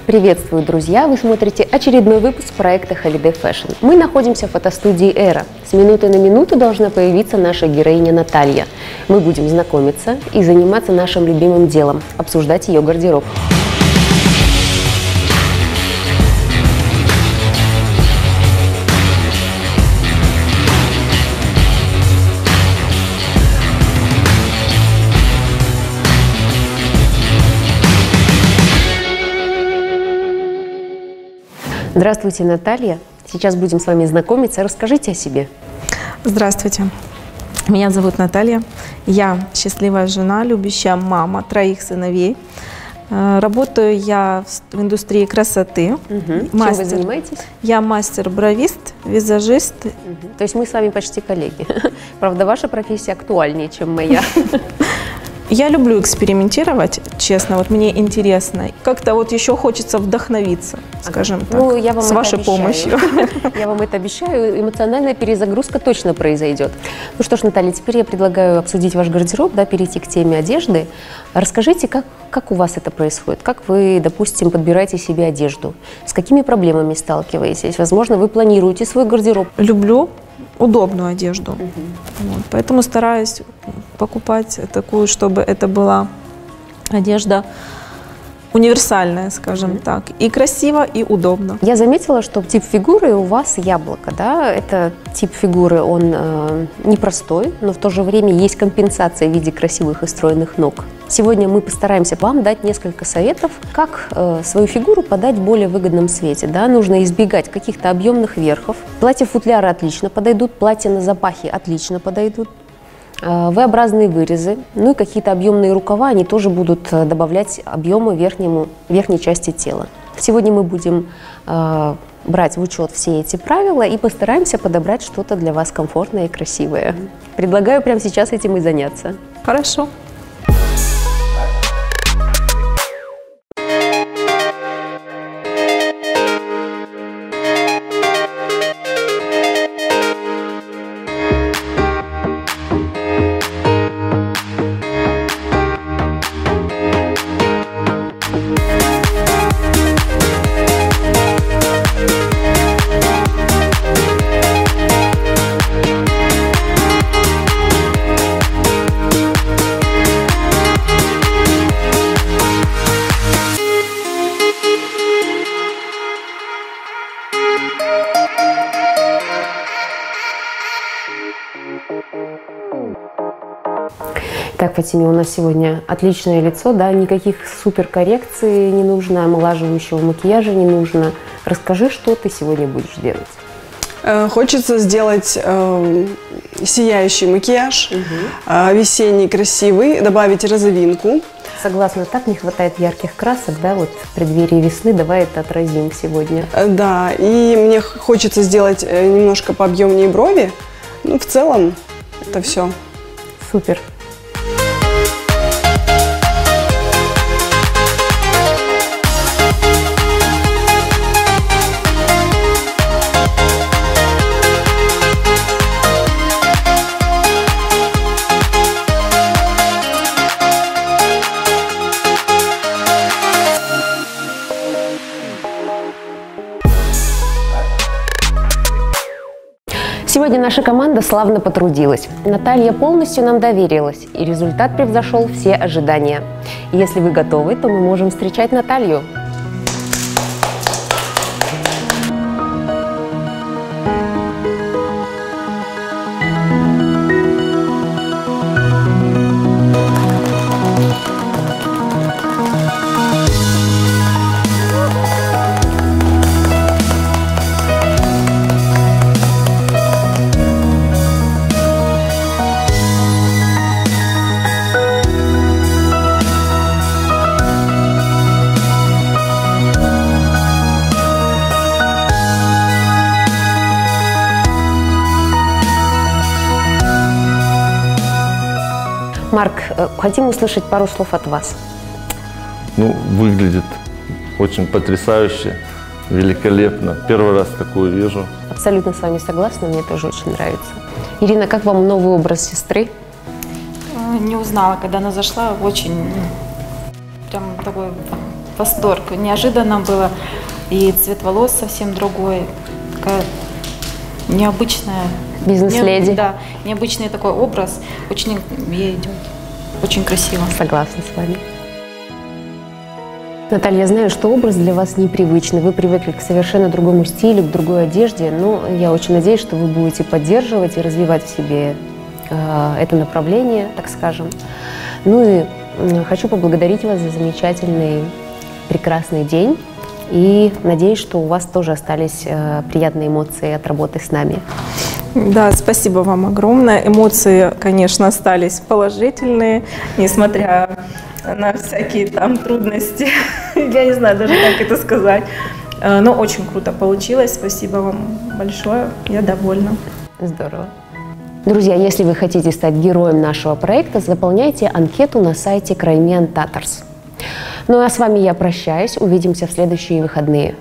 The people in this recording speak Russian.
Приветствую, друзья! Вы смотрите очередной выпуск проекта Holiday Fashion. Мы находимся в фотостудии «Эра». С минуты на минуту должна появиться наша героиня Наталья. Мы будем знакомиться и заниматься нашим любимым делом – обсуждать ее гардероб. Здравствуйте, Наталья. Сейчас будем с вами знакомиться. Расскажите о себе. Здравствуйте. Меня зовут Наталья. Я счастливая жена, любящая мама 3 сыновей. Работаю я в индустрии красоты. Чем вы занимаетесь? Я мастер-бровист, визажист. То есть мы с вами почти коллеги. Правда, ваша профессия актуальнее, чем моя. Я люблю экспериментировать, честно, вот мне интересно. Как-то вот еще хочется вдохновиться, скажем так, ну, я вам с вашей помощью. Я вам это обещаю, эмоциональная перезагрузка точно произойдет. Ну что ж, Наталья, теперь я предлагаю обсудить ваш гардероб, перейти к теме одежды. Расскажите, как у вас это происходит? Как вы, допустим, подбираете себе одежду? С какими проблемами сталкиваетесь? Возможно, вы планируете свой гардероб? Люблю удобную одежду, вот, поэтому стараюсь покупать такую, чтобы это была одежда универсальная, скажем так, и красиво, и удобно. Я заметила, что тип фигуры у вас яблоко, да? Это тип фигуры, он непростой, но в то же время есть компенсация в виде красивых и стройных ног. Сегодня мы постараемся вам дать несколько советов, как свою фигуру подать в более выгодном свете. Да? Нужно избегать каких-то объемных верхов. Платья-футляры отлично подойдут, платья на запахе отлично подойдут. V-образные вырезы, ну и какие-то объемные рукава, они тоже будут добавлять объема верхней части тела. Сегодня мы будем брать в учет все эти правила и постараемся подобрать что-то для вас комфортное и красивое. Предлагаю прямо сейчас этим и заняться. Хорошо. Так, Фатиме, у нас сегодня отличное лицо, да, никаких суперкоррекций не нужно, омолаживающего макияжа не нужно. Расскажи, что ты сегодня будешь делать? Хочется сделать сияющий макияж, весенний, красивый, добавить розовинку. Согласна, так не хватает ярких красок, да, вот в преддверии весны, давай это отразим сегодня. Да, и мне хочется сделать немножко пообъемнее брови, ну, в целом это все. Супер. Сегодня наша команда славно потрудилась. Наталья полностью нам доверилась, и результат превзошел все ожидания. Если вы готовы, то мы можем встречать Наталью. Марк, хотим услышать пару слов от вас. Ну, выглядит очень потрясающе, великолепно. Первый раз такую вижу. Абсолютно с вами согласна, мне тоже очень нравится. Ирина, как вам новый образ сестры? Не узнала, когда она зашла, очень прям такой восторг. Неожиданно было, и цвет волос совсем другой, такая необычная. Бизнес-леди. Да, необычный такой образ, очень ей идет, очень красиво. Согласна с вами. Наталья, я знаю, что образ для вас непривычный. Вы привыкли к совершенно другому стилю, к другой одежде, но я очень надеюсь, что вы будете поддерживать и развивать в себе это направление, так скажем. Ну и хочу поблагодарить вас за замечательный, прекрасный день. И надеюсь, что у вас тоже остались приятные эмоции от работы с нами. Да, спасибо вам огромное. Эмоции, конечно, остались положительные, несмотря на всякие там трудности. Я не знаю даже, как это сказать. Но очень круто получилось. Спасибо вам большое. Я довольна. Здорово. Друзья, если вы хотите стать героем нашего проекта, заполняйте анкету на сайте Crimean Tatars. Ну а с вами я прощаюсь. Увидимся в следующие выходные.